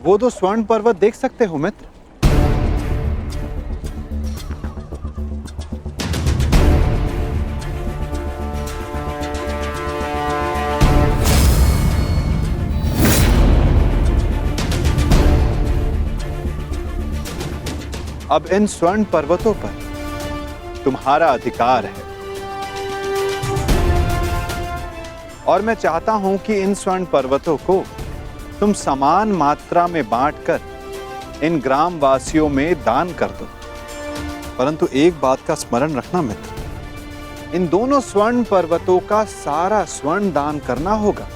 वो दो स्वर्ण पर्वत देख सकते हो मित्र। अब इन स्वर्ण पर्वतों पर तुम्हारा अधिकार है और मैं चाहता हूं कि इन स्वर्ण पर्वतों को तुम समान मात्रा में बांटकर इन ग्राम वासियों में दान कर दो। परंतु एक बात का स्मरण रखना मित्र, इन दोनों स्वर्ण पर्वतों का सारा स्वर्ण दान करना होगा।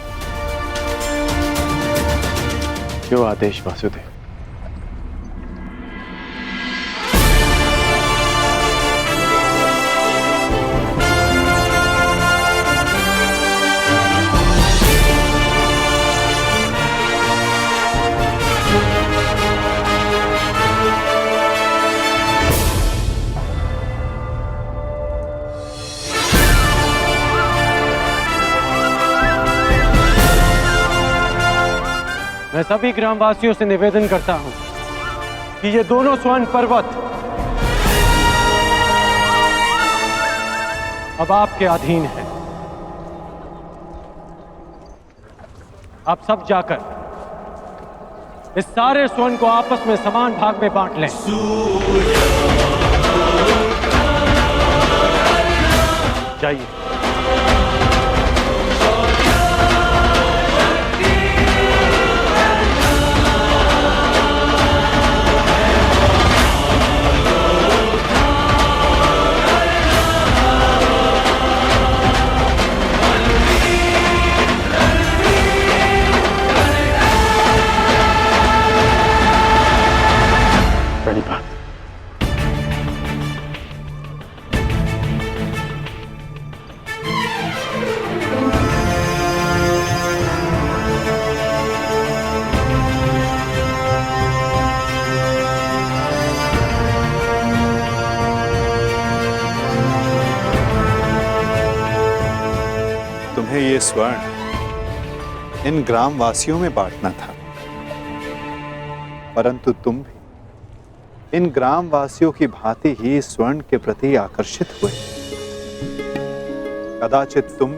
जो आदेश वासुदेव। मैं सभी ग्रामवासियों से निवेदन करता हूं कि ये दोनों स्वर्ण पर्वत अब आपके अधीन है। आप सब जाकर इस सारे स्वर्ण को आपस में समान भाग में बांट लें। जाइए। बड़ी बात। तुम्हें ये स्वर्ण इन ग्राम वासियों में बांटना था, परंतु तुम भी इन ग्राम वासियों की भांति ही स्वर्ण के प्रति आकर्षित हुए। कदाचित तुम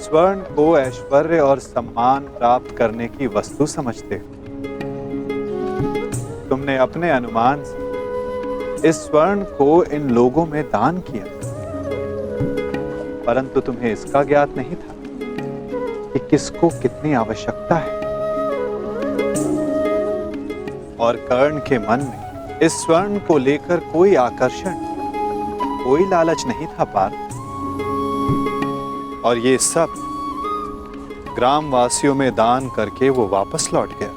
स्वर्ण को ऐश्वर्य और सम्मान प्राप्त करने की वस्तु समझते हो। तुमने अपने अनुमान से इस स्वर्ण को इन लोगों में दान किया, परंतु तुम्हें इसका ज्ञात नहीं था कि किसको कितनी आवश्यकता है। और कर्ण के मन में इस स्वर्ण को लेकर कोई आकर्षण, कोई लालच नहीं था पार्थ। और ये सब ग्राम वासियों में दान करके वो वापस लौट गया।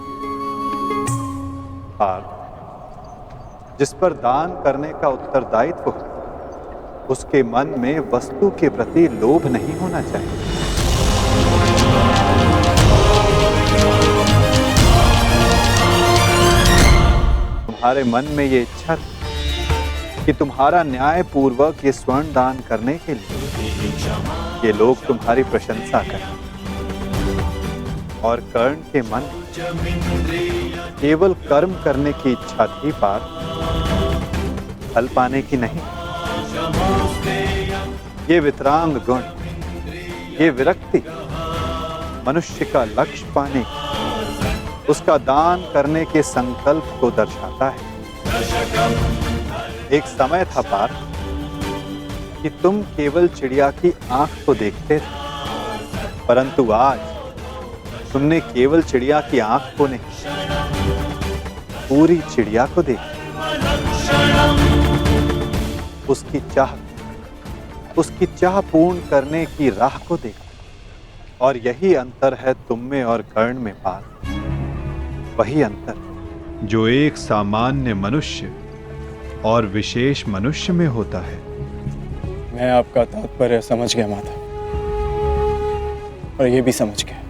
पार्थ, जिस पर दान करने का उत्तरदायित्व हो, उसके मन में वस्तु के प्रति लोभ नहीं होना चाहिए। तुम्हारे मन में ये इच्छा थी कि तुम्हारा न्याय पूर्वक ये स्वर्ण दान करने के लिए ये लोग तुम्हारी प्रशंसा करें। और कर्ण के मन में केवल कर्म करने की इच्छा थी पार्थ, फल पाने की नहीं। ये वितरांग गुण, ये विरक्ति मनुष्य का लक्ष्य पाने की, उसका दान करने के संकल्प को दर्शाता है। एक समय था पार्थ कि तुम केवल चिड़िया की आंख को देखते थे, परंतु आज तुमने केवल चिड़िया की आंख को नहीं, पूरी चिड़िया को देखा। उसकी चाह पूर्ण करने की राह को देखा। और यही अंतर है तुम में और कर्ण में पार्थ। वही अंतर जो एक सामान्य मनुष्य और विशेष मनुष्य में होता है। मैं आपका तात्पर्य समझ गया माता, और ये भी समझ गया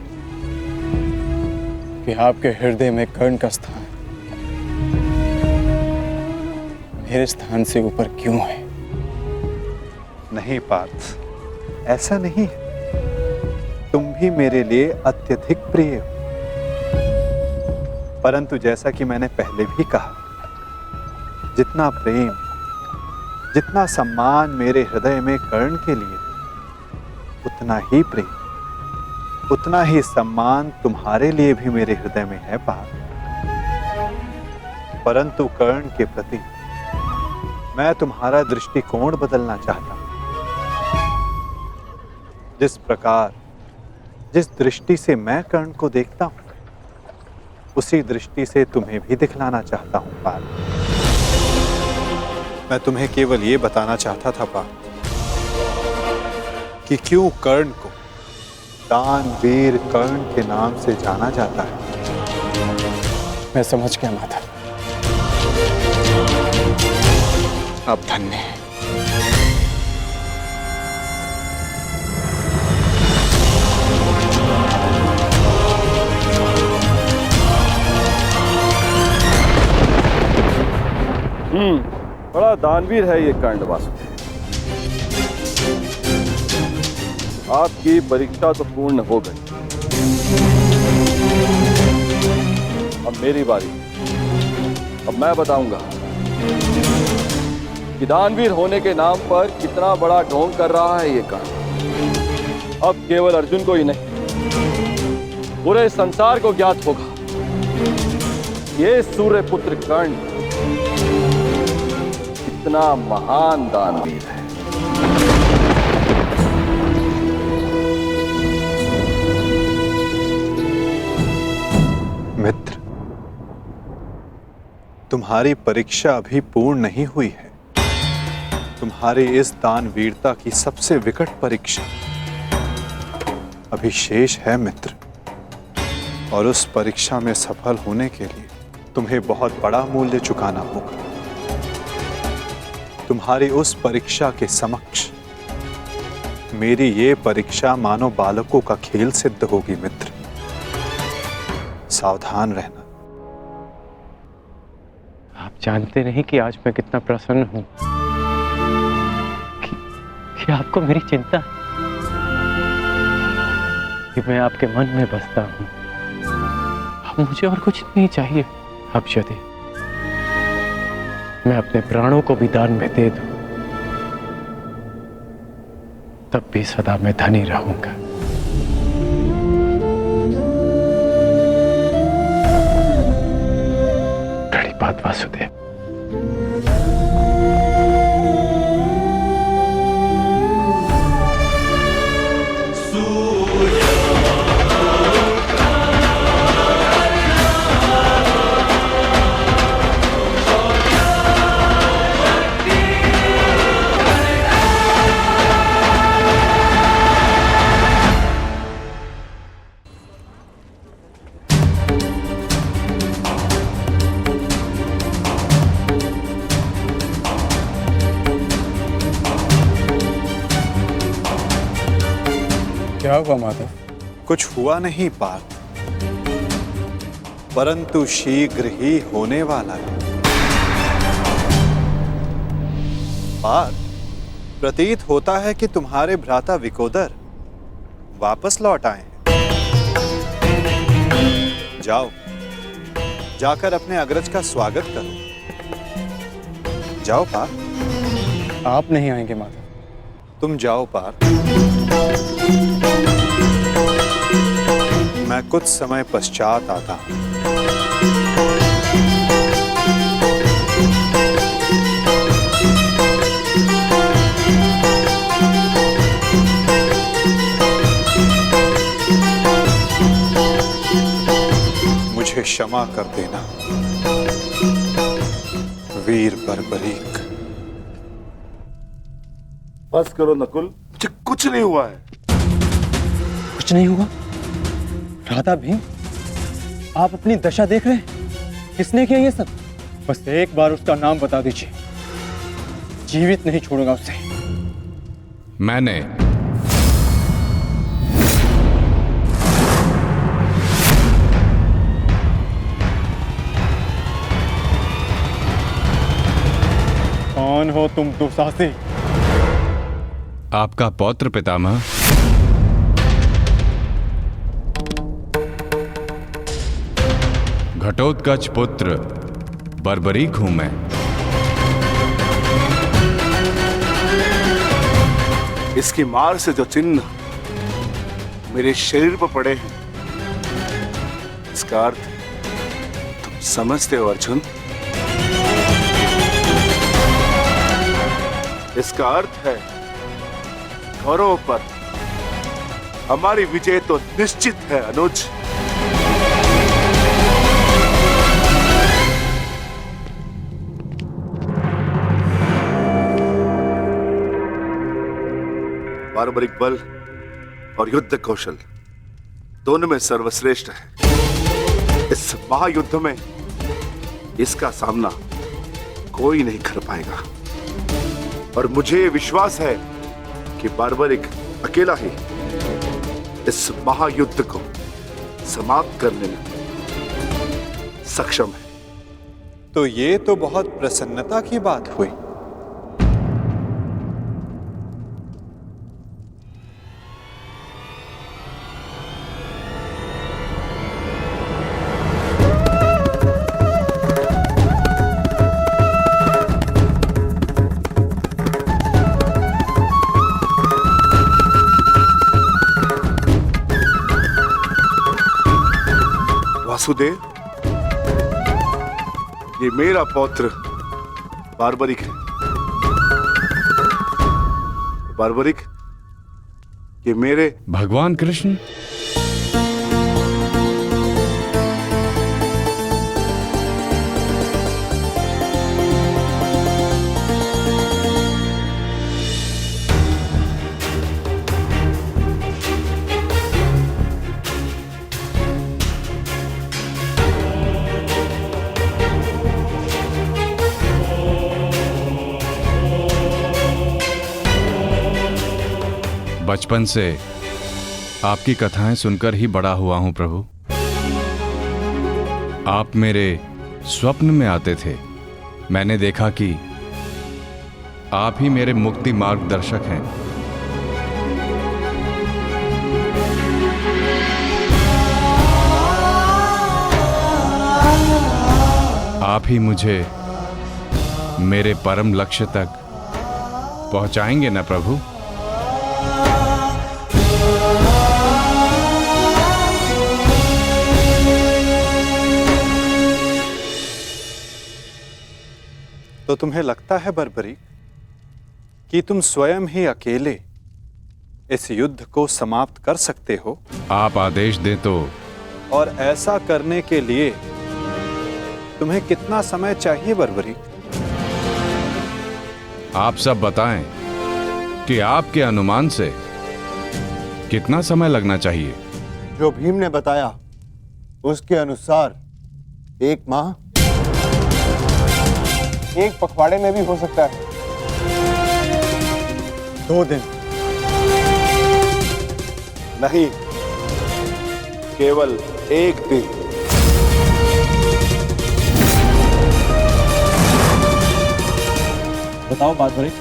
कि आपके हृदय में कर्ण का स्थान मेरे स्थान से ऊपर क्यों है। नहीं पार्थ, ऐसा नहीं है। तुम भी मेरे लिए अत्यधिक प्रिय हो। परंतु जैसा कि मैंने पहले भी कहा, जितना प्रेम, जितना सम्मान मेरे हृदय में कर्ण के लिए, उतना ही प्रेम, उतना ही सम्मान तुम्हारे लिए भी मेरे हृदय में है पार्थ। परंतु कर्ण के प्रति मैं तुम्हारा दृष्टिकोण बदलना चाहता हूं। जिस प्रकार, जिस दृष्टि से मैं कर्ण को देखता हूं, उसी दृष्टि से तुम्हें भी दिखलाना चाहता हूं पार्थ। मैं तुम्हें केवल ये बताना चाहता था पार्थ कि क्यों कर्ण को दानवीर कर्ण के नाम से जाना जाता है। मैं समझ गया माता। आप धन्य हैं। बड़ा दानवीर है ये कर्ण वासुदेव। आपकी परीक्षा तो पूर्ण हो गई, अब मेरी बारी। अब मैं बताऊंगा कि दानवीर होने के नाम पर कितना बड़ा ढोंग कर रहा है ये कर्ण। अब केवल अर्जुन को ही नहीं, पूरे संसार को ज्ञात होगा ये सूर्यपुत्र कर्ण कितना महान दानवीर है। मित्र, तुम्हारी परीक्षा अभी पूर्ण नहीं हुई है। तुम्हारी इस दानवीरता की सबसे विकट परीक्षा अभी शेष है मित्र, और उस परीक्षा में सफल होने के लिए तुम्हें बहुत बड़ा मूल्य चुकाना होगा। तुम्हारी उस परीक्षा के समक्ष मेरी ये परीक्षा मानो बालकों का खेल सिद्ध होगी मित्र। सावधान रहना। आप जानते नहीं कि आज मैं कितना प्रसन्न हूं कि आपको मेरी चिंता है, कि मैं आपके मन में बसता हूं। अब मुझे और कुछ नहीं चाहिए। अब यदि मैं अपने प्राणों को भी दान में दे दूं, तब भी सदा मैं धनी रहूंगा। बड़ी बात वासुदेव। क्या हुआ माधव? कुछ हुआ नहीं पार्थ, परंतु शीघ्र ही होने वाला है। पार्थ, प्रतीत होता है कि तुम्हारे भ्राता विकोदर वापस लौट आए हैं। जाओ, जाकर अपने अग्रज का स्वागत करो। जाओ पार्थ। आप नहीं आएंगे माधव? तुम जाओ पार्थ, मैं कुछ समय पश्चात आता हूं। मुझे क्षमा कर देना वीर बर्बरीक। बस करो नकुल, मुझे कुछ नहीं हुआ है। कुछ नहीं हुआ? राधा भीम, आप अपनी दशा देख रहे हैं? किसने किया ये सब? बस एक बार उसका नाम बता दीजिए, जीवित नहीं छोड़ूंगा उसे। मैंने। कौन हो तुम दुसाहसी? आपका पौत्र पितामह। घटोत्कच पुत्र बर्बरीक हूं मैं। इसकी मार से जो चिन्ह मेरे शरीर पर पड़े हैं, इसका अर्थ तुम समझते हो अर्जुन? इसका अर्थ है कौरवों पर हमारी विजय तो निश्चित है अनुज। बार्बरिक बल और युद्ध कौशल दोनों में सर्वश्रेष्ठ है। इस महायुद्ध में इसका सामना कोई नहीं कर पाएगा और मुझे विश्वास है कि बार्बरिक अकेला ही इस महायुद्ध को समाप्त करने में सक्षम है। तो ये तो बहुत प्रसन्नता की बात हुई। वासुदेव, ये मेरा पौत्र बार्बरिक है। बार्बरिक, ये मेरे भगवान कृष्ण। बचपन से आपकी कथाएं सुनकर ही बड़ा हुआ हूं प्रभु। आप मेरे स्वप्न में आते थे। मैंने देखा कि आप ही मेरे मुक्ति मार्गदर्शक हैं। आप ही मुझे मेरे परम लक्ष्य तक पहुंचाएंगे ना प्रभु? तो तुम्हें लगता है बर्बरीक कि तुम स्वयं ही अकेले इस युद्ध को समाप्त कर सकते हो? आप आदेश दें तो। और ऐसा करने के लिए तुम्हें कितना समय चाहिए बर्बरीक? आप सब बताएं कि आपके अनुमान से कितना समय लगना चाहिए? जो भीम ने बताया उसके अनुसार 1 माह, 1 पखवाड़े में भी हो सकता है। 2 दिन। नहीं, केवल 1 दिन। बताओ बार्बरिक,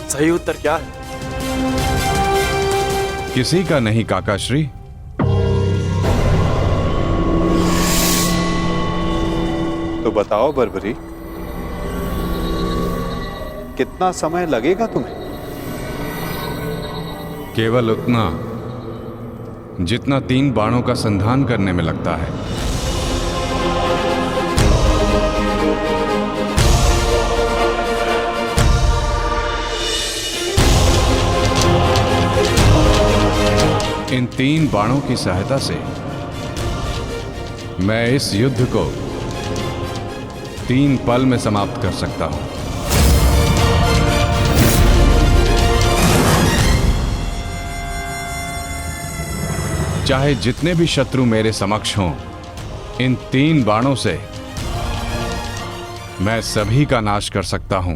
सही उत्तर क्या है? किसी का नहीं काकाश्री। तो बताओ बर्बरीक, कितना समय लगेगा तुम्हें? केवल उतना जितना 3 बाणों का संधान करने में लगता है। इन 3 बाणों की सहायता से मैं इस युद्ध को 3 पल में समाप्त कर सकता हूं। चाहे जितने भी शत्रु मेरे समक्ष हों, इन 3 बाणों से मैं सभी का नाश कर सकता हूं।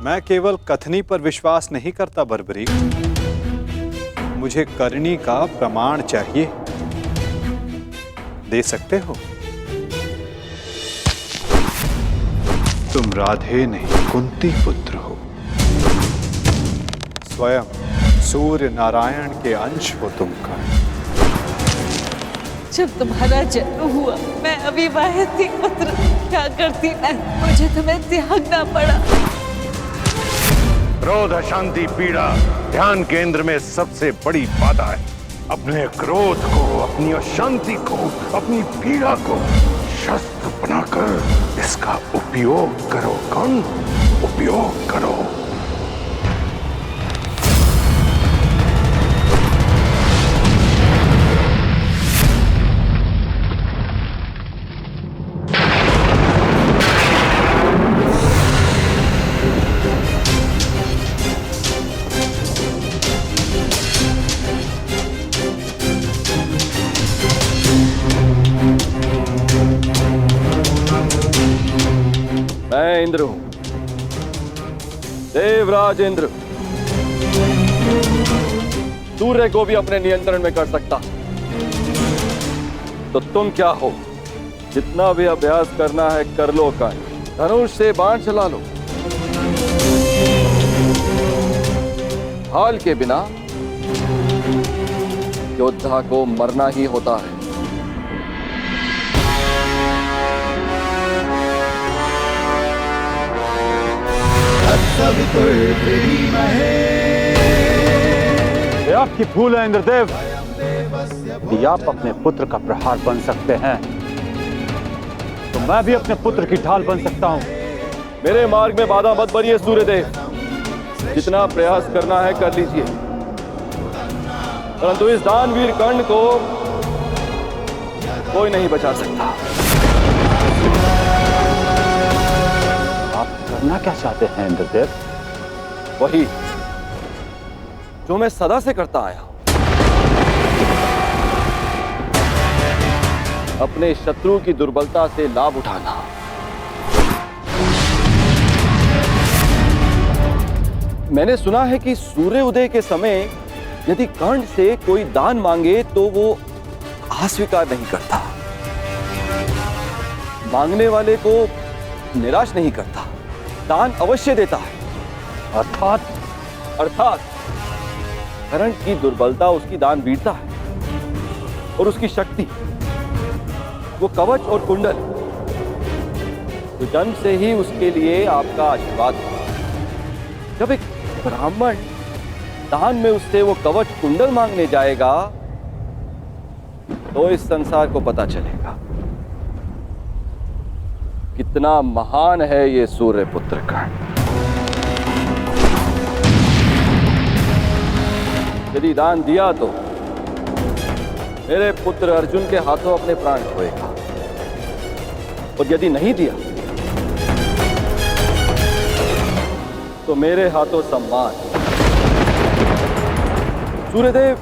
मैं केवल कथनी पर विश्वास नहीं करता बर्बरीक, मुझे करनी का प्रमाण चाहिए। दे सकते हो? तुम राधे नहीं कुंती पुत्र हो। स्वयं सूर्य नारायण के अंश हो तुम कर्ण। जब तुम्हारा जन्म हुआ मैं अविवाहित थी पुत्र, क्या करती मैं, मुझे तुम्हें त्यागना पड़ा। क्रोध, अशांति, पीड़ा ध्यान केंद्र में सबसे बड़ी बाधा है। अपने क्रोध को, अपनी अशांति को, अपनी पीड़ा को शस्त्र बनाकर इसका उपयोग करो। कौन उपयोग करो। मैं इंद्र हूं, देवराज इंद्र। सूर्य को भी अपने नियंत्रण में कर सकता। तो तुम क्या हो? जितना भी अभ्यास करना है कर लो। कर्ण, धनुष से बाण चला लो। हाल के बिना योद्धा को मरना ही होता है। ये आपकी भूल है इंद्रदेव। यदि आप अपने पुत्र का प्रहार बन सकते हैं तो मैं भी अपने पुत्र की ढाल बन सकता हूं। मेरे मार्ग में बाधा मत बनिए सूर्यदेव। जितना प्रयास करना है कर लीजिए, परंतु इस दानवीर कर्ण को कोई नहीं बचा सकता। आप करना क्या चाहते हैं इंद्रदेव? वही जो मैं सदा से करता आया हूं, अपने शत्रु की दुर्बलता से लाभ उठाना। मैंने सुना है कि सूर्य उदय के समय यदि कर्ण से कोई दान मांगे तो वो अस्वीकार नहीं करता, मांगने वाले को निराश नहीं करता, दान अवश्य देता है। अर्थात कर्ण की दुर्बलता उसकी दान वीरता है और उसकी शक्ति वो कवच और कुंडल, तो जन्म से ही उसके लिए आपका आशीर्वाद है। जब एक ब्राह्मण दान में उससे वो कवच कुंडल मांगने जाएगा तो इस संसार को पता चलेगा कितना महान है ये सूर्य पुत्र कर्ण। यदि दान दिया तो मेरे पुत्र अर्जुन के हाथों अपने प्राण खोएगा, और यदि नहीं दिया तो मेरे हाथों सम्मान। सूर्यदेव,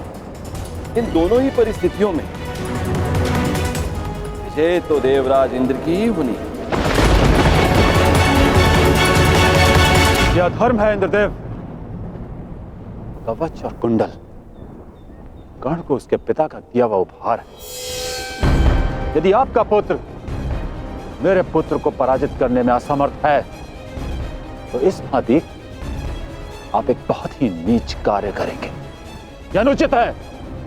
इन दोनों ही परिस्थितियों में विजय तो देवराज इंद्र की ही होनी है। यह धर्म है इंद्रदेव। कवच और कुंडल कर्ण को उसके पिता का दिया हुआ उपहार है। यदि आपका पुत्र मेरे पुत्र को पराजित करने में असमर्थ है तो इस भांति आप एक बहुत ही नीच कार्य करेंगे। यह अनुचित है।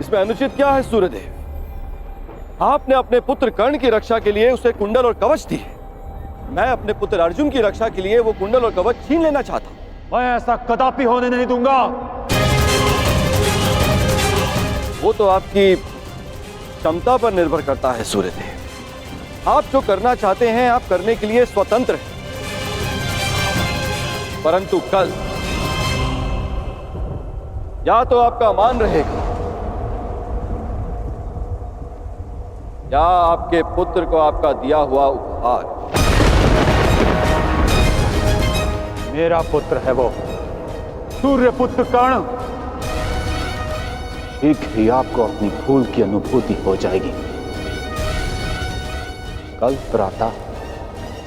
इसमें अनुचित क्या है सूर्यदेव? आपने अपने पुत्र कर्ण की रक्षा के लिए उसे कुंडल और कवच दिए। मैं अपने पुत्र अर्जुन की रक्षा के लिए वो कुंडल और कवच छीन लेना चाहता हूं। मैं ऐसा कदापि होने नहीं दूंगा। वो तो आपकी क्षमता पर निर्भर करता है सूर्यदेव। आप जो करना चाहते हैं आप करने के लिए स्वतंत्र हैं, परंतु कल या तो आपका मान रहेगा या आपके पुत्र को आपका दिया हुआ उपहार। मेरा पुत्र है वो सूर्य पुत्र कर्ण। शीघ्र ही आपको अपनी भूल की अनुभूति हो जाएगी। कल प्रातः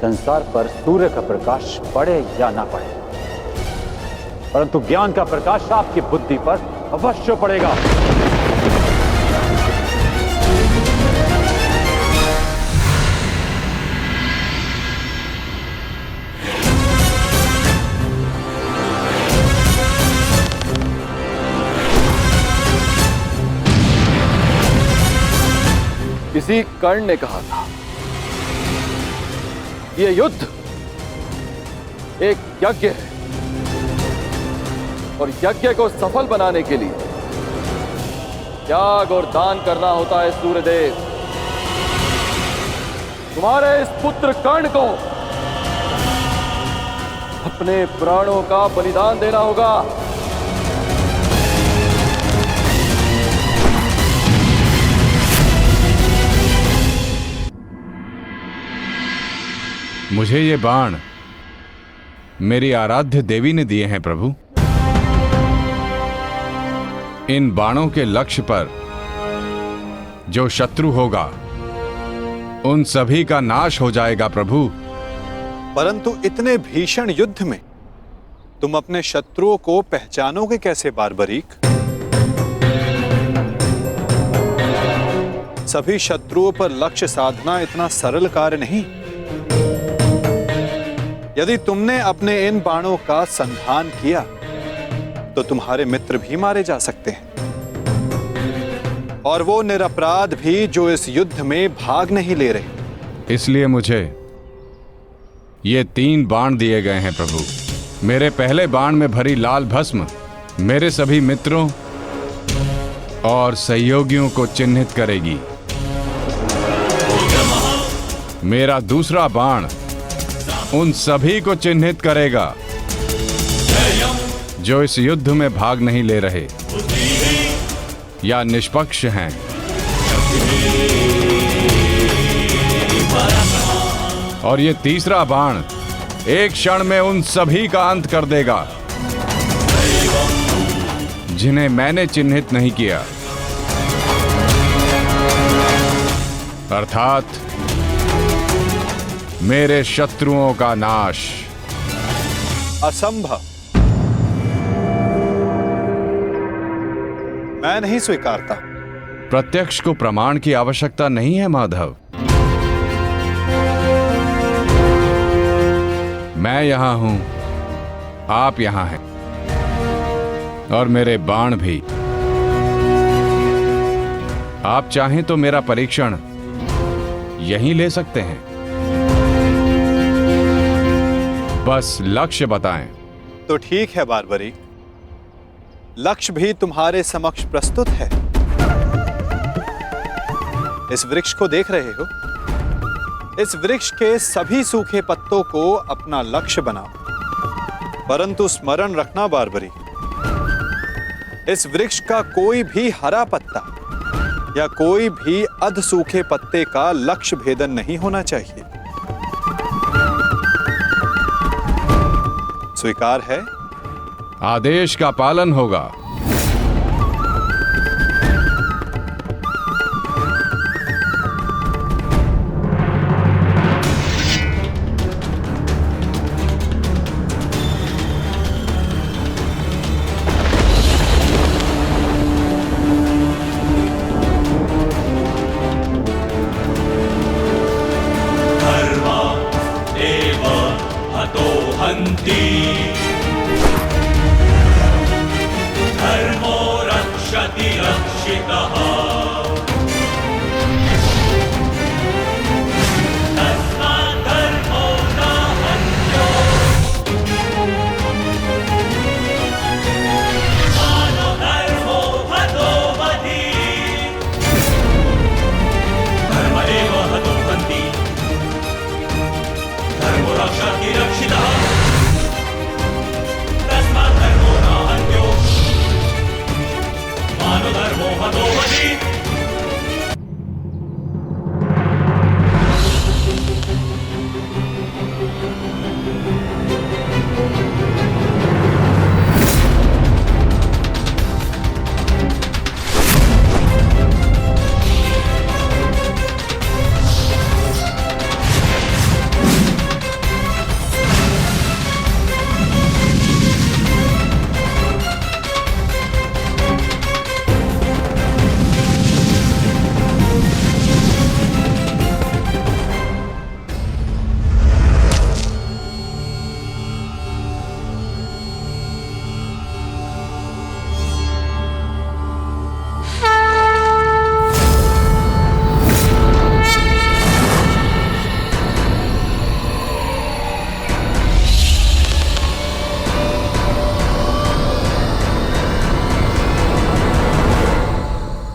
संसार पर सूर्य का प्रकाश पड़े या ना पड़े, परंतु ज्ञान का प्रकाश आपकी बुद्धि पर अवश्य पड़ेगा। इसी कर्ण ने कहा था, यह युद्ध एक यज्ञ है और यज्ञ को सफल बनाने के लिए त्याग और दान करना होता है। सूर्यदेव, तुम्हारे इस पुत्र कर्ण को अपने प्राणों का बलिदान देना होगा। मुझे ये बाण मेरी आराध्य देवी ने दिए हैं प्रभु। इन बाणों के लक्ष्य पर जो शत्रु होगा उन सभी का नाश हो जाएगा प्रभु। परंतु इतने भीषण युद्ध में तुम अपने शत्रुओं को पहचानोगे कैसे बारबरीक? सभी शत्रुओं पर लक्ष्य साधना इतना सरल कार्य नहीं। यदि तुमने अपने इन बाणों का संधान किया तो तुम्हारे मित्र भी मारे जा सकते हैं, और वो निरपराध भी जो इस युद्ध में भाग नहीं ले रहे। इसलिए मुझे ये 3 बाण दिए गए हैं प्रभु। मेरे पहले बाण में भरी लाल भस्म मेरे सभी मित्रों और सहयोगियों को चिन्हित करेगी। मेरा दूसरा बाण उन सभी को चिन्हित करेगा जो इस युद्ध में भाग नहीं ले रहे या निष्पक्ष हैं। और ये तीसरा बाण एक क्षण में उन सभी का अंत कर देगा जिन्हें मैंने चिन्हित नहीं किया, अर्थात मेरे शत्रुओं का नाश। असंभव, मैं नहीं स्वीकारता। प्रत्यक्ष को प्रमाण की आवश्यकता नहीं है माधव। मैं यहां हूं, आप यहां हैं, और मेरे बाण भी। आप चाहें तो मेरा परीक्षण यहीं ले सकते हैं। बस लक्ष्य बताएं। तो ठीक है बारबरीक, लक्ष्य भी तुम्हारे समक्ष प्रस्तुत है। इस वृक्ष को देख रहे हो? इस वृक्ष के सभी सूखे पत्तों को अपना लक्ष्य बनाओ। परंतु स्मरण रखना बारबरीक, इस वृक्ष का कोई भी हरा पत्ता या कोई भी अध सूखे पत्ते का लक्ष्य भेदन नहीं होना चाहिए। स्वीकार है? आदेश का पालन होगा।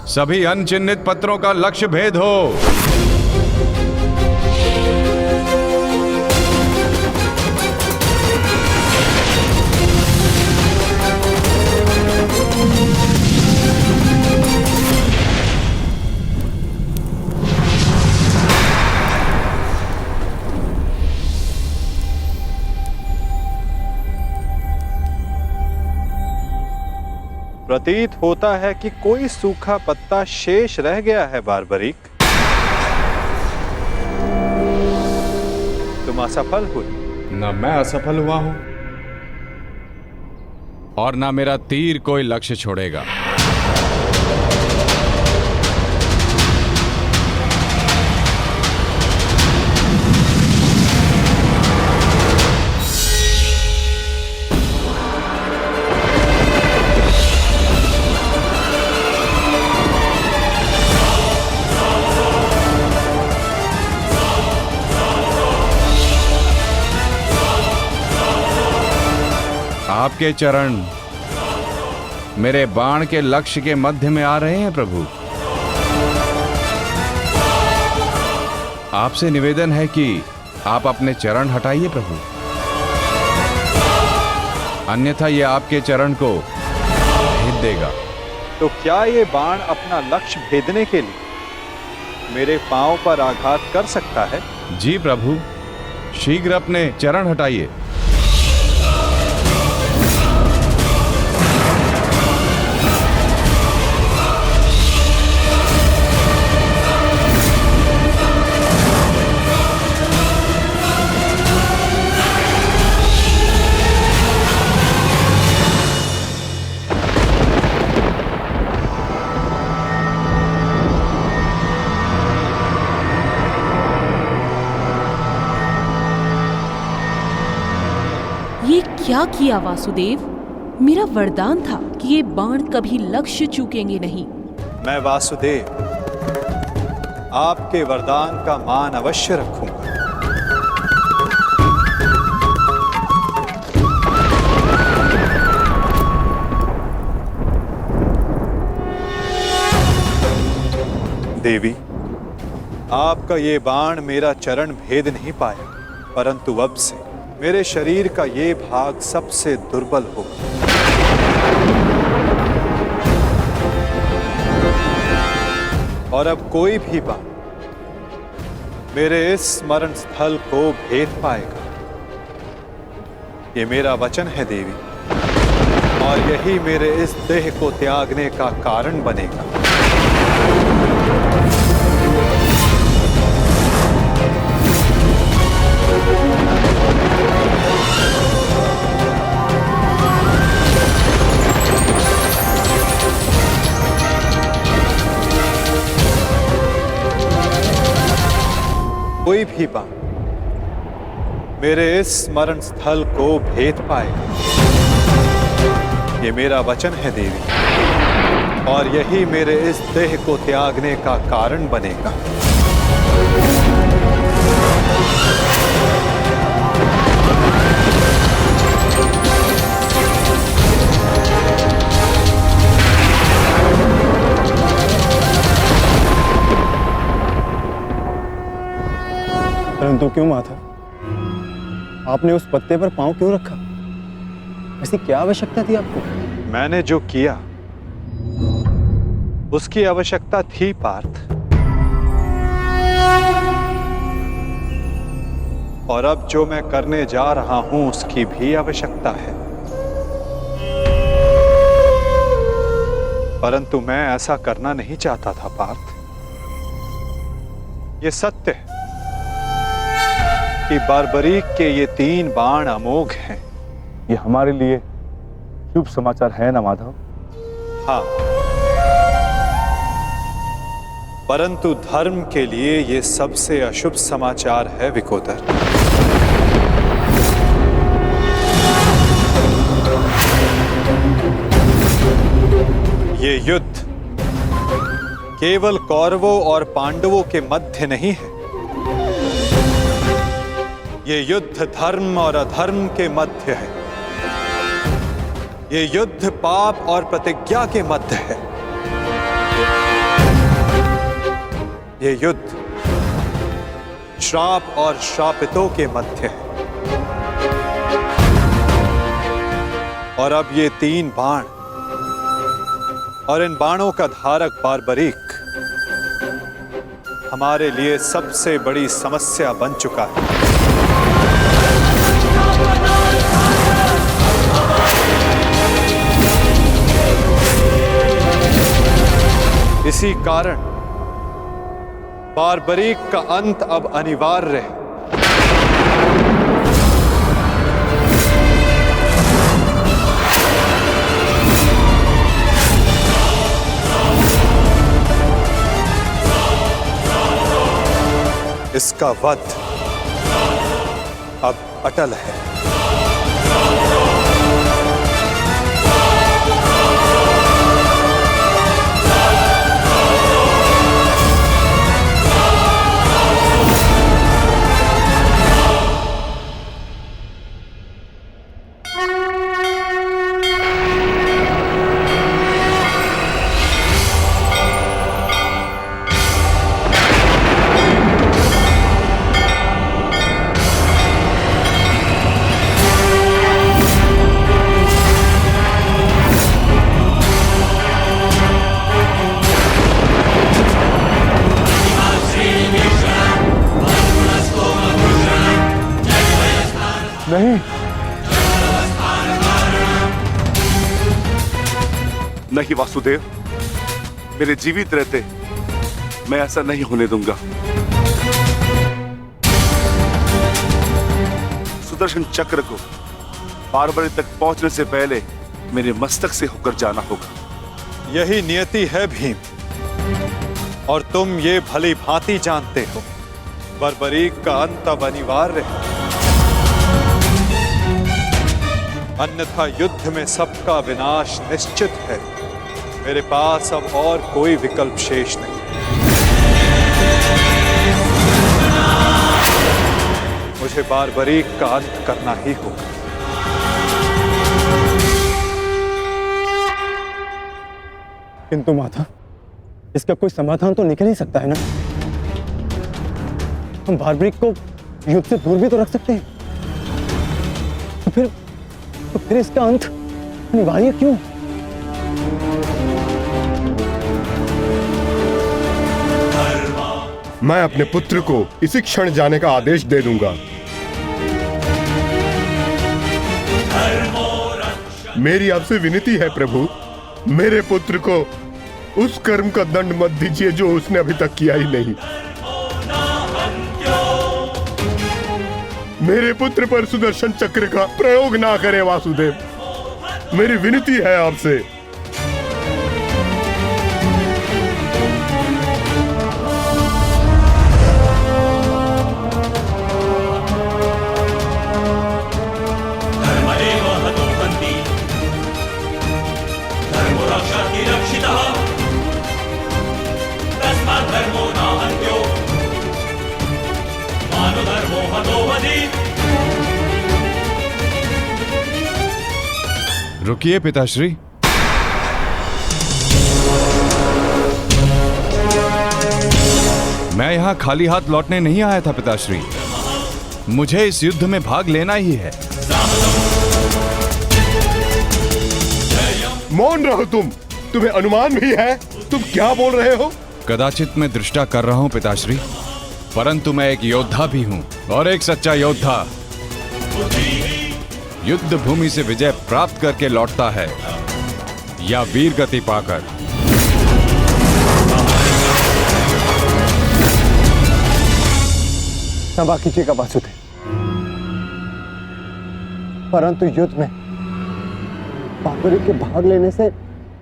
सभी अनचिन्हित पत्रों का लक्ष्य भेद हो। प्रतीत होता है कि कोई सूखा पत्ता शेष रह गया है बारबरीक। तुम असफल हुए। न मैं असफल हुआ हूं और न मेरा तीर कोई लक्ष्य छोड़ेगा। आपके चरण मेरे बाण के लक्ष्य के मध्य में आ रहे हैं प्रभु। आपसे निवेदन है कि आप अपने चरण हटाइए प्रभु, अन्यथा ये आपके चरण को भेद देगा। तो क्या ये बाण अपना लक्ष्य भेदने के लिए मेरे पांव पर आघात कर सकता है? जी प्रभु, शीघ्र अपने चरण हटाइए। ये क्या किया वासुदेव? मेरा वरदान था कि ये बाण कभी लक्ष्य चूकेंगे नहीं। मैं वासुदेव आपके वरदान का मान अवश्य रखूंगा। देवी, आपका ये बाण मेरा चरण भेद नहीं पाया, परंतु अब से मेरे शरीर का ये भाग सबसे दुर्बल होगा। और अब कोई भी बाण मेरे इस स्मरण स्थल को भेद पाएगा। ये मेरा वचन है देवी, और यही मेरे इस देह को त्यागने का कारण बनेगा। कोई भी बाण मेरे इस स्मरण स्थल को भेद पाएगा। ये मेरा वचन है देवी, और यही मेरे इस देह को त्यागने का कारण बनेगा। परंतु क्यों माता? आपने उस पत्ते पर पांव क्यों रखा? ऐसी क्या आवश्यकता थी आपको? मैंने जो किया उसकी आवश्यकता थी पार्थ, और अब जो मैं करने जा रहा हूं उसकी भी आवश्यकता है। परंतु मैं ऐसा करना नहीं चाहता था पार्थ। ये सत्य है कि बारबरीक के ये 3 बाण अमोघ हैं। ये हमारे लिए शुभ समाचार है ना माधव? हाँ, परंतु धर्म के लिए ये सबसे अशुभ समाचार है विकोदर। ये युद्ध केवल कौरवों और पांडवों के मध्य नहीं है। ये युद्ध धर्म और अधर्म के मध्य है। ये युद्ध पाप और प्रतिज्ञा के मध्य है। ये युद्ध श्राप और श्रापितों के मध्य है। और अब ये 3 बाण और इन बाणों का धारक बारबरीक हमारे लिए सबसे बड़ी समस्या बन चुका है। इसी कारण बारबरीक का अंत अब अनिवार्य है। इसका वध अब अटल है। नहीं, नहीं वासुदेव, मेरे जीवित रहते मैं ऐसा नहीं होने दूंगा। सुदर्शन चक्र को बारबरी तक पहुंचने से पहले मेरे मस्तक से होकर जाना होगा। यही नियति है भीम, और तुम ये भली भांति जानते हो। बारबरीक का अंत अब अनिवार्य है, अन्यथा युद्ध में सबका विनाश निश्चित है। मेरे पास अब और कोई विकल्प शेष नहीं। मुझे बारबरीक का अंत करना ही होगा। किंतु माता, इसका कोई समाधान तो निकल ही सकता है ना। हम बारबरीक को युद्ध से दूर भी तो रख सकते हैं। तो फिर इसका अंत अनिवार्य क्यों? मैं अपने पुत्र को इसी क्षण जाने का आदेश दे दूंगा। मेरी आपसे विनती है प्रभु, मेरे पुत्र को उस कर्म का दंड मत दीजिए जो उसने अभी तक किया ही नहीं। मेरे पुत्र पर सुदर्शन चक्र का प्रयोग ना करें वासुदेव, मेरी विनती है आपसे। रुकिए पिताश्री। मैं यहां खाली हाथ लौटने नहीं आया था पिताश्री, मुझे इस युद्ध में भाग लेना ही है। मौन रहो तुम, तुम्हें अनुमान भी है तुम क्या बोल रहे हो? कदाचित मैं दृष्टा कर रहा हूं पिताश्री, परंतु मैं एक योद्धा भी हूं, और एक सच्चा योद्धा युद्ध भूमि से विजय प्राप्त करके लौटता है या वीर गति पाकर। क्षमा कीजिएगा वासुदेव, परंतु युद्ध में बारबरीक के भाग लेने से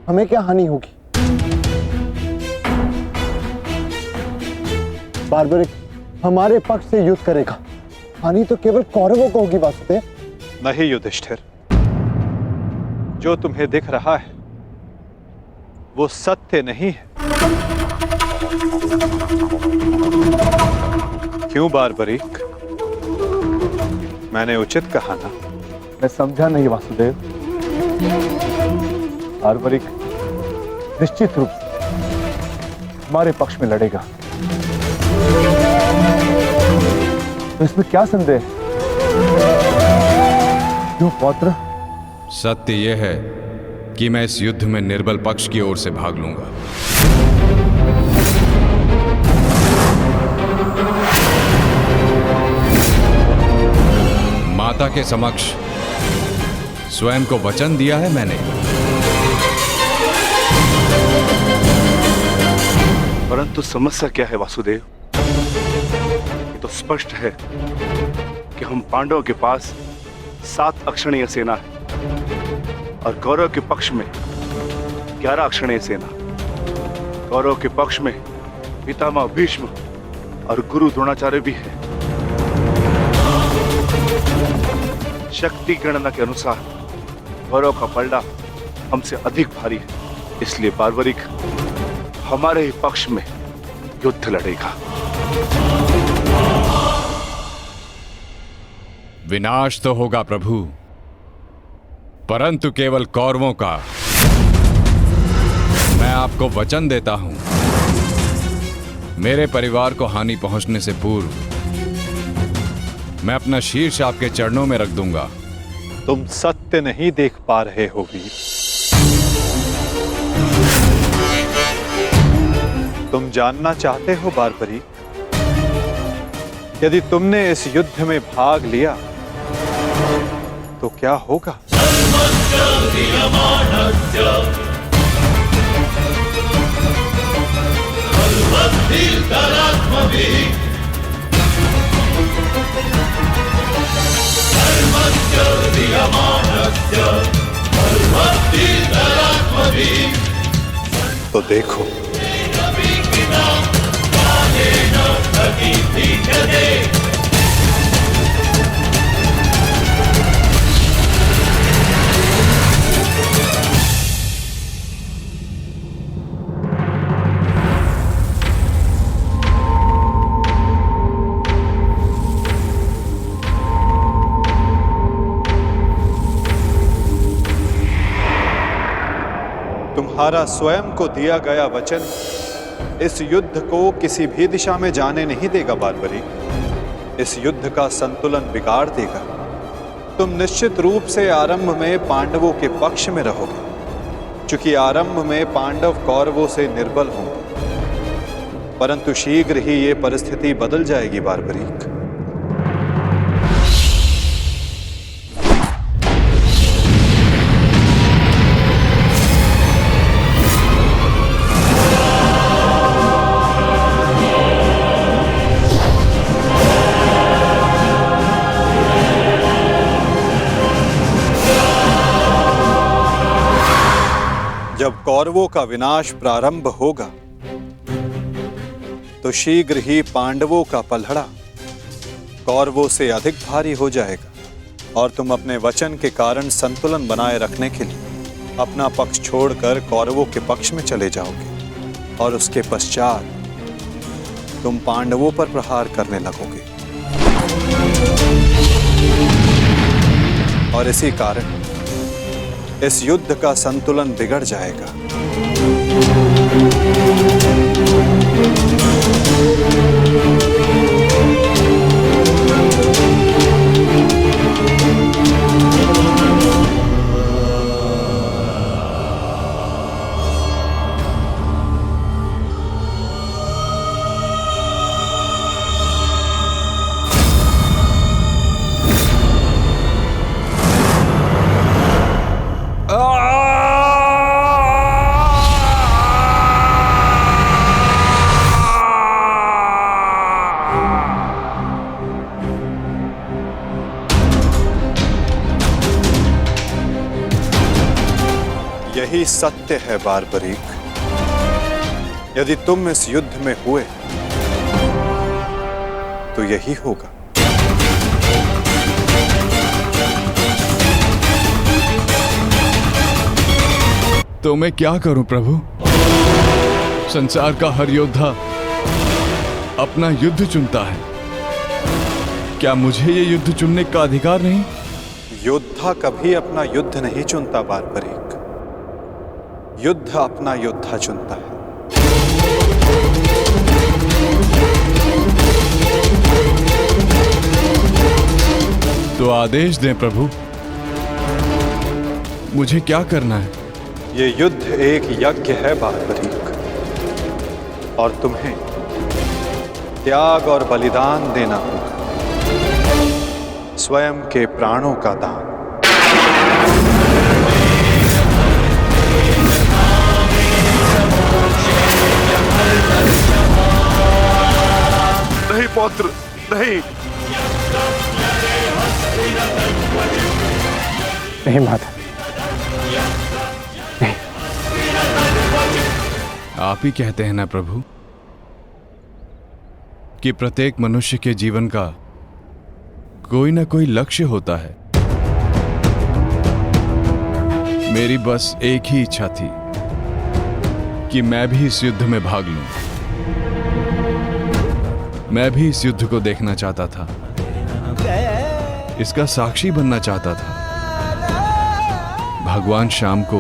हमें क्या हानि होगी? बारबरीक हमारे पक्ष से युद्ध करेगा, हानि तो केवल कौरवों को होगी वासुदेव। नहीं युधिष्ठिर, जो तुम्हें दिख रहा है वो सत्य नहीं है। क्यों बारबरीक, मैंने उचित कहा ना? मैं समझा नहीं वासुदेव। बारबरीक निश्चित रूप से हमारे पक्ष में लड़ेगा, तो इसमें क्या संदेह है? क्यों पौत्र? सत्य यह है कि मैं इस युद्ध में निर्बल पक्ष की ओर से भाग लूंगा। माता के समक्ष स्वयं को वचन दिया है मैंने। परंतु समस्या क्या है वासुदेव? ये तो स्पष्ट है कि हम पांडवों के पास 7 अक्षणीय सेना है और कौरव के पक्ष में 11 अक्षणीय सेना। कौरव के पक्ष में पितामह भीष्म और गुरु द्रोणाचार्य भी है। शक्ति गणना के अनुसार कौरव का पलड़ा हमसे अधिक भारी है, इसलिए बार्बरिक हमारे ही पक्ष में युद्ध लड़ेगा। विनाश तो होगा प्रभु, परंतु केवल कौरवों का। मैं आपको वचन देता हूं, मेरे परिवार को हानि पहुंचने से पूर्व मैं अपना शीर्ष आपके चरणों में रख दूंगा। तुम सत्य नहीं देख पा रहे हो वीर। तुम जानना चाहते हो बार्बरी, यदि तुमने इस युद्ध में भाग लिया तो क्या होगा? तो देखो, तुम्हारा स्वयं को दिया गया वचन इस युद्ध को किसी भी दिशा में जाने नहीं देगा बार्बरी। इस युद्ध का संतुलन बिगाड़ देगा। तुम निश्चित रूप से आरंभ में पांडवों के पक्ष में रहोगे, क्योंकि आरंभ में पांडव कौरवों से निर्बल होंगे, परंतु शीघ्र ही ये परिस्थिति बदल जाएगी बार्बरीक। जब कौरवों का विनाश प्रारंभ होगा तो शीघ्र ही पांडवों का पलड़ा कौरवों से अधिक भारी हो जाएगा और तुम अपने वचन के कारण संतुलन बनाए रखने के लिए अपना पक्ष छोड़कर कौरवों के पक्ष में चले जाओगे और उसके पश्चात तुम पांडवों पर प्रहार करने लगोगे। और इसी कारण इस युद्ध का संतुलन बिगड़ जाएगा। यही सत्य है बार्बरीक। यदि तुम इस युद्ध में हुए तो यही होगा। तो मैं क्या करूं प्रभु? संसार का हर योद्धा अपना युद्ध चुनता है, क्या मुझे ये युद्ध चुनने का अधिकार नहीं? योद्धा कभी अपना युद्ध नहीं चुनता बार्बरीक, युद्ध अपना योद्धा चुनता है। तो आदेश दें प्रभु, मुझे क्या करना है? ये युद्ध एक यज्ञ है बारबरीक, और तुम्हें त्याग और बलिदान देना होगा, स्वयं के प्राणों का दान। नहीं पौत्र, नहीं। नहीं माता, नहीं। आप ही कहते हैं ना प्रभु कि प्रत्येक मनुष्य के जीवन का कोई ना कोई लक्ष्य होता है। मेरी बस एक ही इच्छा थी कि मैं भी इस युद्ध में भाग लूं। मैं भी इस युद्ध को देखना चाहता था, इसका साक्षी बनना चाहता था। भगवान श्याम को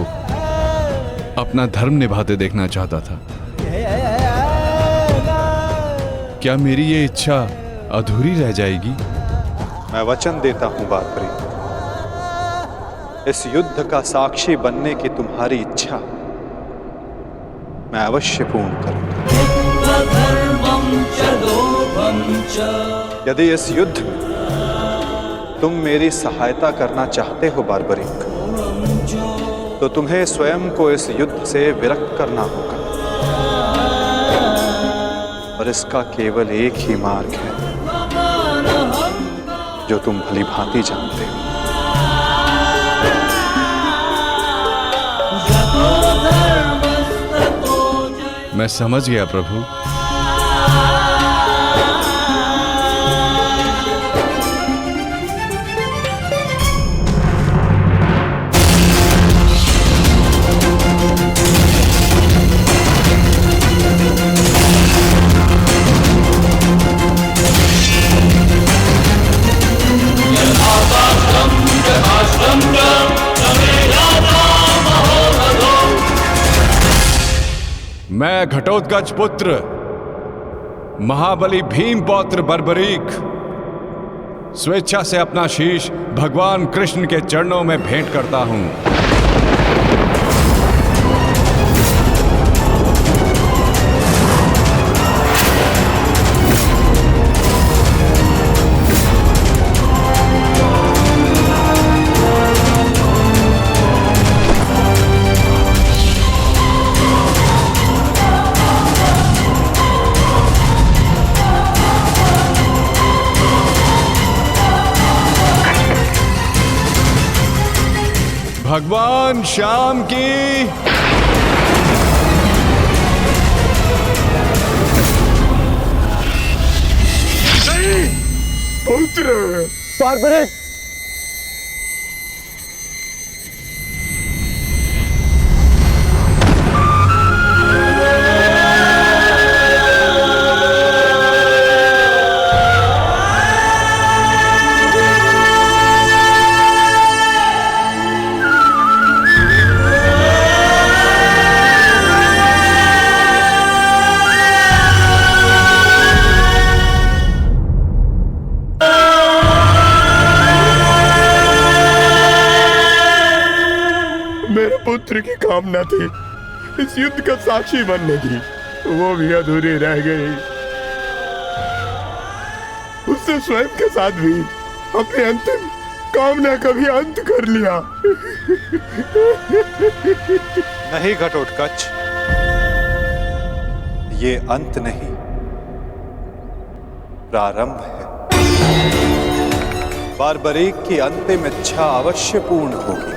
अपना धर्म निभाते देखना चाहता था। क्या मेरी ये इच्छा अधूरी रह जाएगी? मैं वचन देता हूं बारबरीक, इस युद्ध का साक्षी बनने की तुम्हारी इच्छा मैं अवश्य पूर्ण करूंगा। यदि इस युद्ध में तुम मेरी सहायता करना चाहते हो बारबरीक, तो तुम्हें स्वयं को इस युद्ध से विरक्त करना होगा, और इसका केवल एक ही मार्ग है जो तुम भली भांति जानते हो। मैं समझ गया प्रभु। मैं घटोत्कच पुत्र महाबली भीम पौत्र बर्बरीक स्वेच्छा से अपना शीश भगवान कृष्ण के चरणों में भेंट करता हूं। भगवान श्याम की पुत्र बारबरीक, मेरे पुत्र की कामना थी इस युद्ध का साक्षी बनने की, वो भी अधूरी रह गई। उससे स्वयं के साथ भी अपनी अंतिम कामना का भी अंत कर लिया। नहीं घटोत्कच, ये अंत नहीं, प्रारंभ है। बारबरीक की अंतिम इच्छा अवश्य पूर्ण होगी।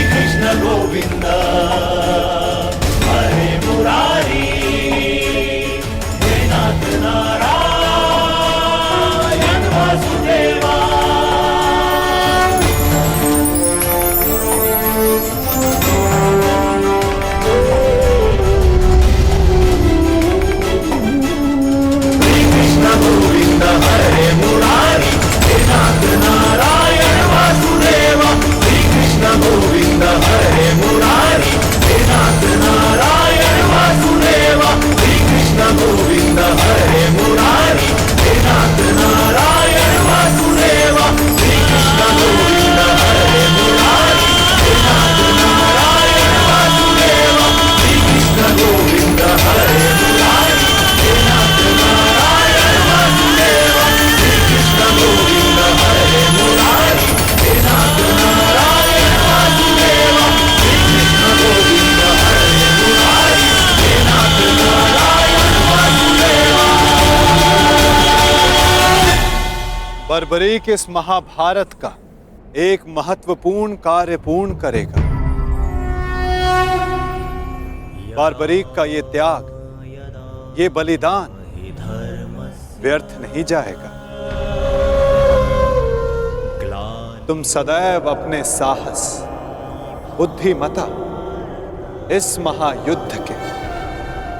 कृष्ण गोविंद हरे मुरारी, हे नाथ नारायण वासुदेवा। श्री कृष्ण गोविंद हरे मुरारी, हे नाथ नारायण वासुदेवा। श्री कृष्ण गोविंद हरे मुरारी, हे नाथ नारायण वासुदेव। बर्बरीक इस महाभारत का एक महत्वपूर्ण कार्य पूर्ण करेगा। बर्बरीक का ये त्याग, ये बलिदान व्यर्थ नहीं जाएगा। तुम सदैव अपने साहस, बुद्धिमता, इस महायुद्ध के,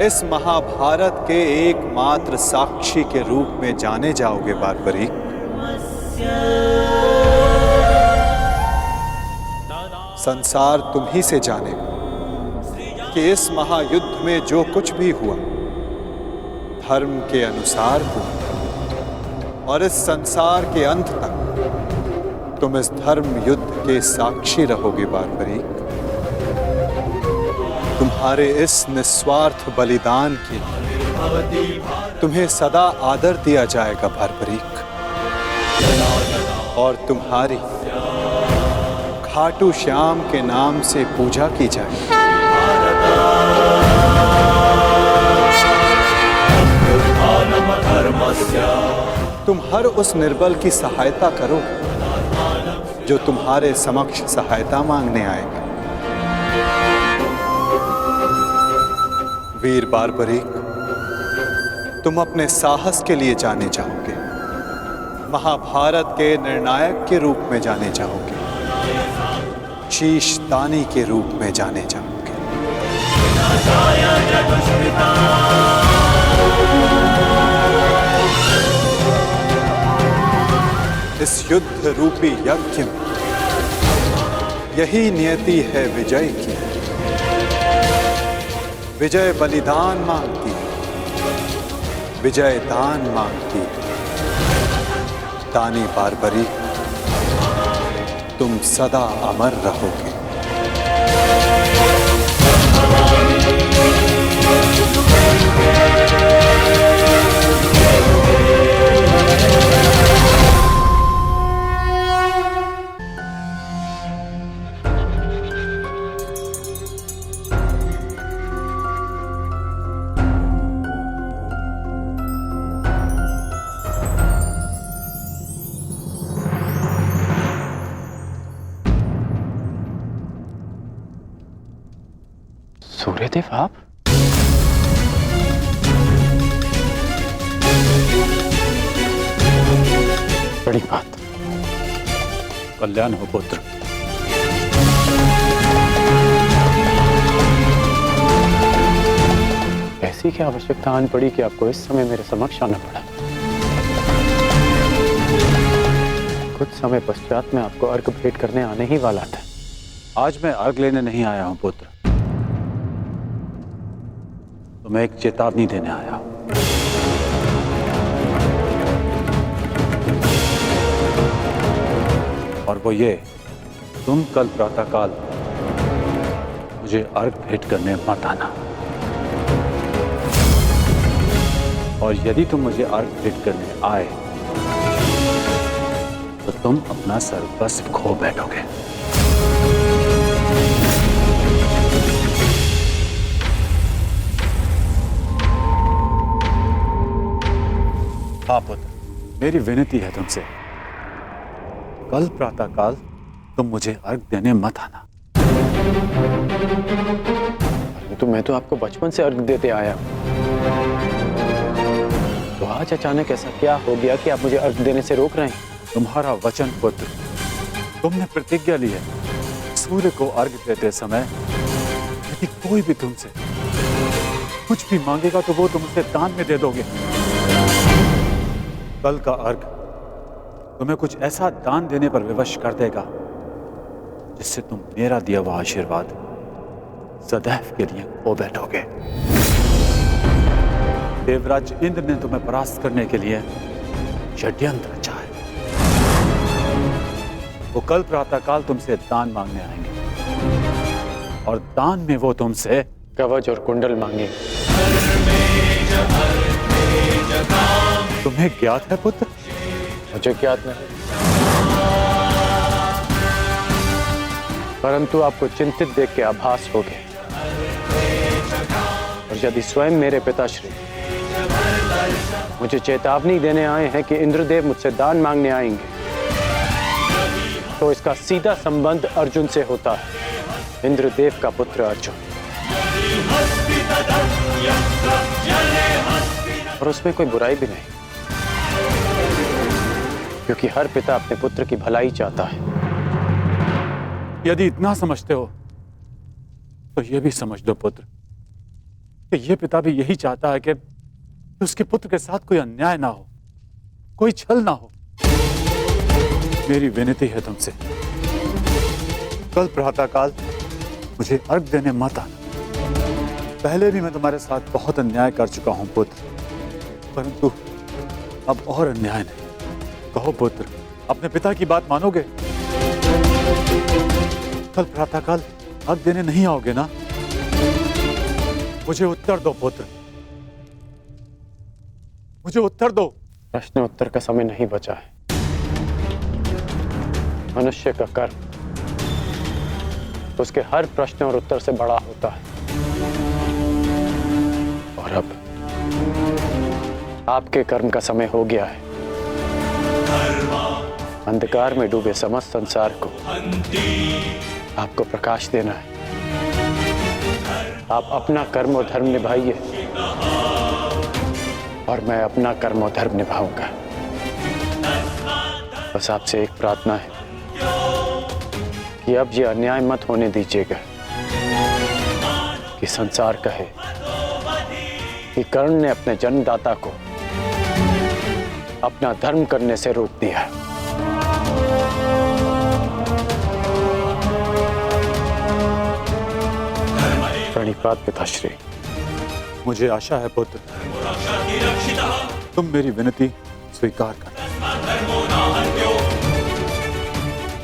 इस महाभारत के एकमात्र साक्षी के रूप में जाने जाओगे बारबरीक। संसार तुम ही से जानेगा कि इस महायुद्ध में जो कुछ भी हुआ धर्म के अनुसार हुआ, और इस संसार के अंत तक तुम इस धर्म युद्ध के साक्षी रहोगे बारबरीक। तुम्हारे इस निस्वार्थ बलिदान के लिए तुम्हें सदा आदर दिया जाएगा बारबरीक, और तुम्हारी खाटू श्याम के नाम से पूजा की जाएगी। तुम हर उस निर्बल की सहायता करो जो तुम्हारे समक्ष सहायता मांगने आएगा। वीर बारबरीक, तुम अपने साहस के लिए जाने जाओगे, महाभारत के निर्णायक के रूप में जाने जाओगे, शीश दानी के रूप में जाने जाओगे। इस युद्ध रूपी यज्ञ में यही नियति है विजय की। विजय बलिदान मांगती, विजय दान मांगती। दानी बारबरीक, तुम सदा अमर रहोगे। सूर्यदेव, आप? बड़ी बात। कल्याण हो पुत्र। ऐसी क्या आवश्यकता आन पड़ी कि आपको इस समय मेरे समक्ष आना पड़ा? कुछ समय पश्चात मैं आपको अर्घ भेंट करने आने ही वाला था। आज मैं अर्घ लेने नहीं आया हूं पुत्र, तो मैं एक चेतावनी देने आया हूं। और वो ये, तुम कल प्रातःकाल मुझे अर्घ भेंट करने मत आना। और यदि तुम मुझे अर्घ भेंट करने आए तो तुम अपना सर्वस्व खो बैठोगे। हाँ पुत्र, मेरी विनती है तुमसे, कल प्रातःकाल तुम मुझे अर्घ देने मत आना। तो मैं तो आपको बचपन से अर्घ देते आया हूं। तो आज अचानक ऐसा क्या हो गया कि आप मुझे अर्घ देने से रोक रहे हैं? तुम्हारा वचन पुत्र, तुमने प्रतिज्ञा ली है, सूर्य को अर्घ देते समय यदि कोई भी तुमसे कुछ भी मांगेगा तो वो तुम उसे दान में दे दोगे। कल का अर्घ तुम्हें कुछ ऐसा दान देने पर विवश कर देगा जिससे तुम मेरा दिया हुआ आशीर्वाद सदैव के लिए खो बैठोगे। देवराज इंद्र ने तुम्हें परास्त करने के लिए षड्यंत्र रचा है। वो कल प्रातःकाल तुमसे दान मांगने आएंगे और दान में वो तुमसे कवच और कुंडल मांगे। तुम्हें ज्ञात है पुत्र? मुझे ज्ञात नहीं, परंतु आपको चिंतित देख के आभास हो गया। और यदि स्वयं मेरे पिताश्री मुझे चेतावनी देने आए हैं कि इंद्रदेव मुझसे दान मांगने आएंगे, तो इसका सीधा संबंध अर्जुन से होता है, इंद्रदेव का पुत्र अर्जुन। और उसमें कोई बुराई भी नहीं, क्योंकि हर पिता अपने पुत्र की भलाई चाहता है। यदि इतना समझते हो तो यह भी समझ लो पुत्र कि यह पिता भी यही चाहता है कि उसके पुत्र के साथ कोई अन्याय ना हो, कोई छल ना हो। मेरी विनती है तुमसे, कल प्रातःकाल मुझे अर्घ देने मत आना। पहले भी मैं तुम्हारे साथ बहुत अन्याय कर चुका हूं पुत्र, परंतु अब और अन्याय नहीं। कहो पुत्र, अपने पिता की बात मानोगे? कल प्रातःकाल अर्घ देने नहीं आओगे ना? मुझे उत्तर दो पुत्र, मुझे उत्तर दो। प्रश्न उत्तर का समय नहीं बचा है। मनुष्य का कर्म उसके हर प्रश्न और उत्तर से बड़ा होता है। और अब आपके कर्म का समय हो गया है। अंधकार में डूबे समस्त संसार को आपको प्रकाश देना है। आप अपना कर्म और धर्म निभाइए और मैं अपना कर्म और धर्म निभाऊंगा। बस आपसे एक प्रार्थना है कि अब ये अन्याय मत होने दीजिएगा कि संसार कहे कि कर्ण ने अपने जन्मदाता को अपना धर्म करने से रोक दिया। प्रणिपात पिताश्री। मुझे आशा है पुत्र तुम मेरी विनती स्वीकार कर।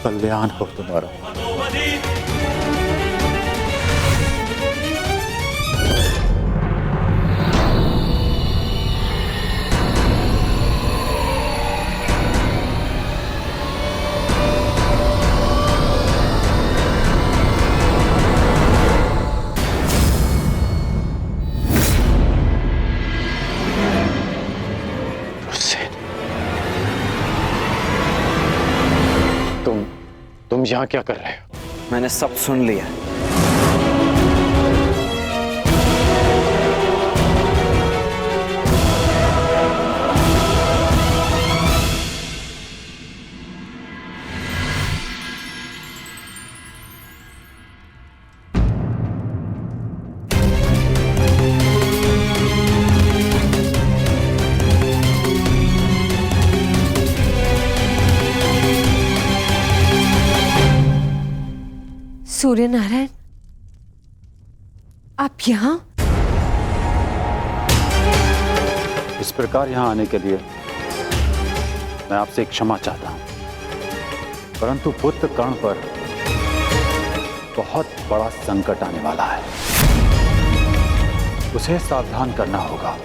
कल्याण हो तुम्हारा। तुम यहाँ क्या कर रहे हो? मैंने सब सुन लिया। सूर्य नारायण, आप यहाँ? इस प्रकार यहाँ आने के लिए मैं आपसे क्षमा चाहता हूँ, परंतु पुत्र कर्ण पर बहुत बड़ा संकट आने वाला है। उसे सावधान करना होगा।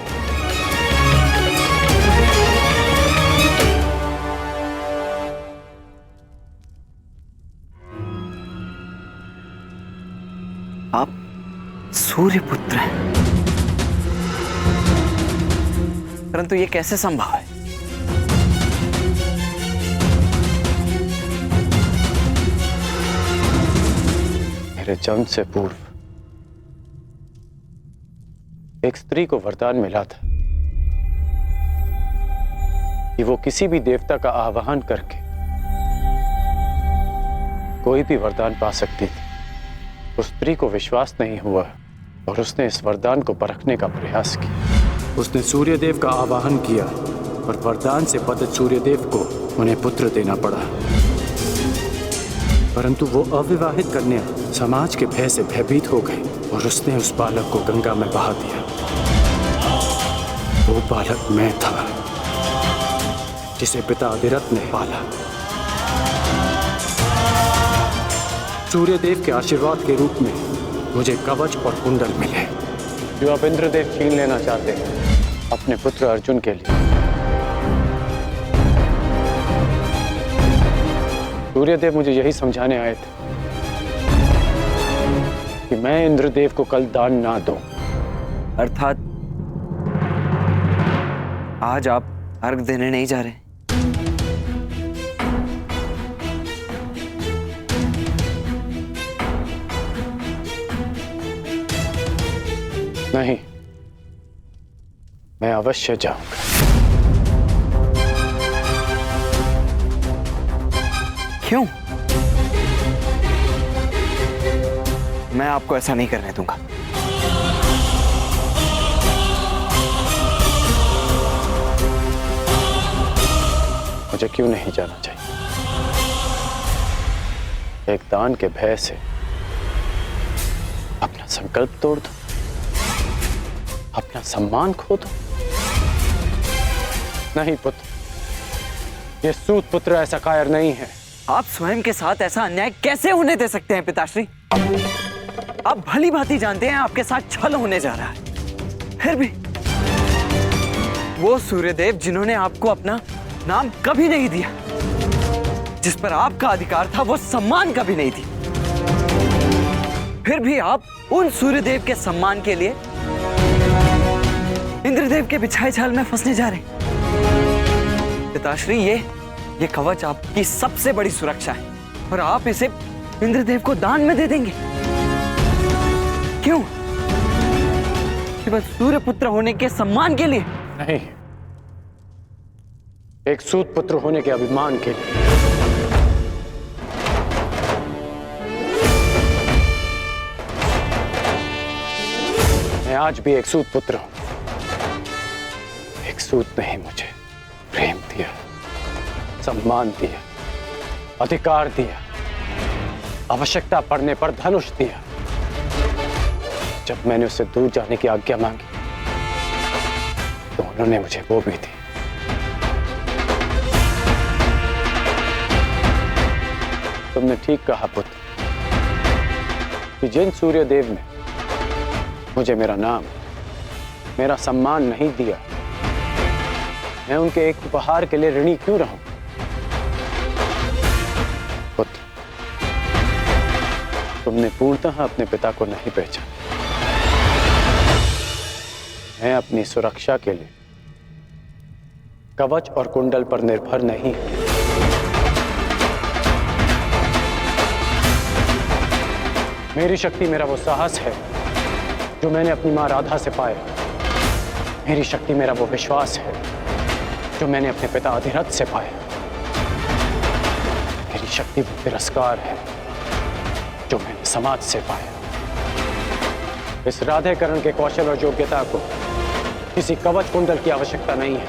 आप सूर्यपुत्र हैं, परंतु ये कैसे संभव है? मेरे जन्म से पूर्व एक स्त्री को वरदान मिला था कि वो किसी भी देवता का आवाहन करके कोई भी वरदान पा सकती थी। उस स्त्री को विश्वास नहीं हुआ और उसने इस वरदान को परखने का प्रयास किया। उसने सूर्यदेव का आवाहन किया और वरदान से बद्ध सूर्यदेव को उन्हें पुत्र देना पड़ा, परंतु वो अविवाहित कन्या समाज के भय से भयभीत हो गई और उसने उस बालक को गंगा में बहा दिया। वो बालक मैं था, जिसे पिता अधिरथ ने पाला। सूर्यदेव के आशीर्वाद के रूप में मुझे कवच और कुंडल मिले, जो अब इंद्रदेव छीन लेना चाहते हैं अपने पुत्र अर्जुन के लिए। सूर्यदेव मुझे यही समझाने आए थे कि मैं इंद्रदेव को कल दान ना दूं। अर्थात आज आप अर्घ देने नहीं जा रहे? नहीं, मैं अवश्य जाऊंगा। क्यों? मैं आपको ऐसा नहीं करने दूंगा। मुझे क्यों नहीं जाना चाहिए? एक दान के भय से अपना संकल्प तोड़ दो, अपना सम्मान खो दो? नहीं पुत्र, ये सूत पुत्र ऐसा कायर नहीं है। आप स्वयं के साथ ऐसा अन्याय कैसे होने दे सकते हैं पिताश्री? आप भली भांति जानते हैं आपके साथ छल होने जा रहा है। फिर भी वो सूर्यदेव जिन्होंने आपको अपना नाम कभी नहीं दिया, जिस पर आपका अधिकार था, वो सम्मान कभी नहीं दी, फिर भी आप उन सूर्यदेव के सम्मान के लिए इंद्रदेव के बिछाए जाल में फंसने जा रहे हैं। पिताश्री, ये कवच आपकी सबसे बड़ी सुरक्षा है और आप इसे इंद्रदेव को दान में दे देंगे। क्यों? केवल सूर्यपुत्र होने के सम्मान के लिए? नहीं, एक सूत पुत्र होने के अभिमान के लिए। मैं आज भी एक सूत पुत्र हूं। एक सूत ने ही मुझे प्रेम दिया, सम्मान दिया, अधिकार दिया, आवश्यकता पड़ने पर धनुष दिया। जब मैंने उससे दूर जाने की आज्ञा मांगी तो उन्होंने मुझे वो भी दी। तुमने ठीक कहा पुत्र कि जिन सूर्यदेव ने मुझे मेरा नाम, मेरा सम्मान नहीं दिया, मैं उनके एक उपहार के लिए ऋणी क्यों रहूं? पुत्र, तुमने पूर्णतः अपने पिता को नहीं पहचाना। मैं अपनी सुरक्षा के लिए कवच और कुंडल पर निर्भर नहीं हूं। मेरी शक्ति मेरा वो साहस है जो मैंने अपनी मां राधा से पाया। मेरी शक्ति मेरा वो विश्वास है जो मैंने अपने पिता अधिरथ से पाया। मेरी शक्ति वो तिरस्कार है जो मैंने समाज से पाया। इस राधेकरण के कौशल और योग्यता को किसी कवच कुंडल की आवश्यकता नहीं है।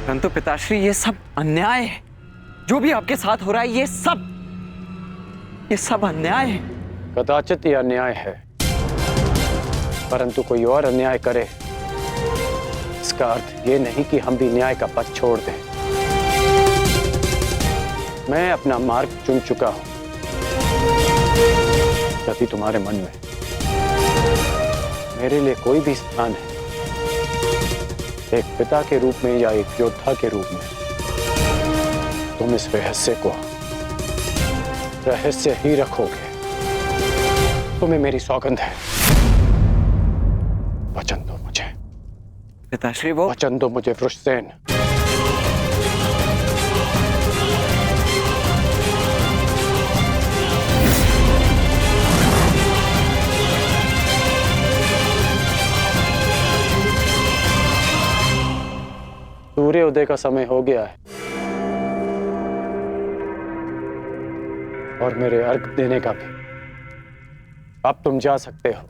परंतु पिताश्री, ये सब अन्याय है। जो भी आपके साथ हो रहा है, ये सब अन्याय है। कदाचित यह अन्याय है, परंतु कोई और अन्याय करे इसका अर्थ ये नहीं कि हम भी न्याय का पथ छोड़ दें। मैं अपना मार्ग चुन चुका हूं। यदि तुम्हारे मन में मेरे लिए कोई भी स्थान है, एक पिता के रूप में या एक योद्धा के रूप में, तुम इस रहस्य को रहस्य ही रखोगे। तुम्हें मेरी सौगंध है। वचन दो मुझे पिताश्री। वो वचन दो मुझे वृषसेन। सूर्य उदय का समय हो गया है और मेरे अर्घ देने का भी। अब तुम जा सकते हो।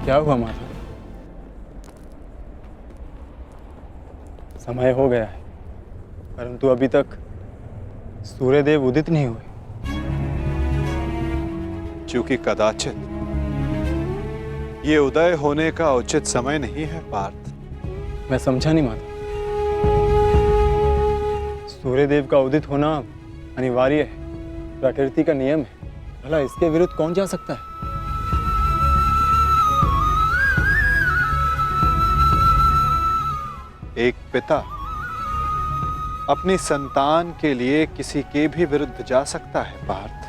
क्या हुआ माधव? समय हो गया है, परंतु अभी तक सूर्यदेव उदित नहीं हुए। क्योंकि कदाचित ये उदय होने का उचित समय नहीं है पार्थ। मैं समझा नहीं माता। सूर्यदेव का उदित होना अनिवार्य है, प्रकृति का नियम है। भला इसके विरुद्ध कौन जा सकता है? एक पिता अपनी संतान के लिए किसी के भी विरुद्ध जा सकता है पार्थ।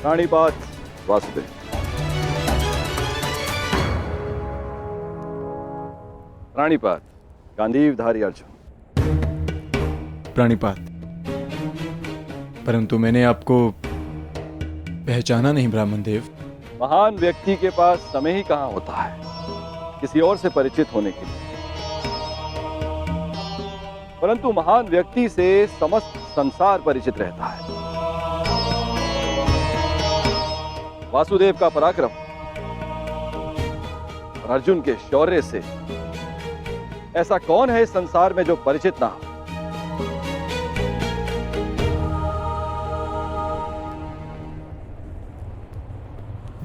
प्राणीपात वासुदेव। प्राणीपात गांधीवधारी अर्जुन। प्राणीपात, परंतु मैंने आपको पहचाना नहीं ब्राह्मण देव। महान व्यक्ति के पास समय ही कहां होता है किसी और से परिचित होने के लिए, परंतु महान व्यक्ति से समस्त संसार परिचित रहता है। वासुदेव का पराक्रम और अर्जुन के शौर्य से ऐसा कौन है इस संसार में जो परिचित ना हो।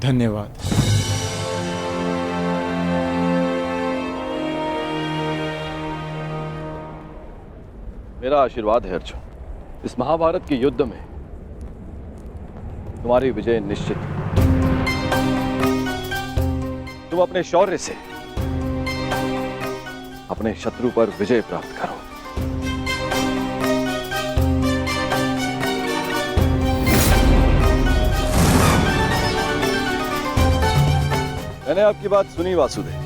धन्यवाद। मेरा आशीर्वाद है अर्जुन, इस महाभारत के युद्ध में तुम्हारी विजय निश्चित है। तुम अपने शौर्य से अपने शत्रु पर विजय प्राप्त करो। मैंने आपकी बात सुनी वासुदेव,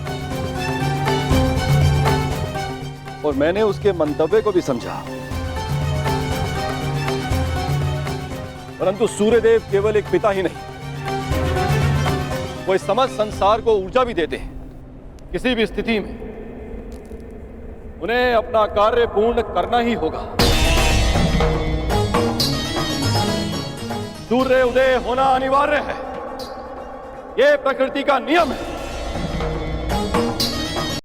और मैंने उसके मंतव्य को भी समझा, परंतु सूर्यदेव केवल एक पिता ही नहीं, वो इस समस्त संसार को ऊर्जा भी देते हैं। किसी भी स्थिति में उन्हें अपना कार्य पूर्ण करना ही होगा। सूर्य उदय होना अनिवार्य है, यह प्रकृति का नियम है।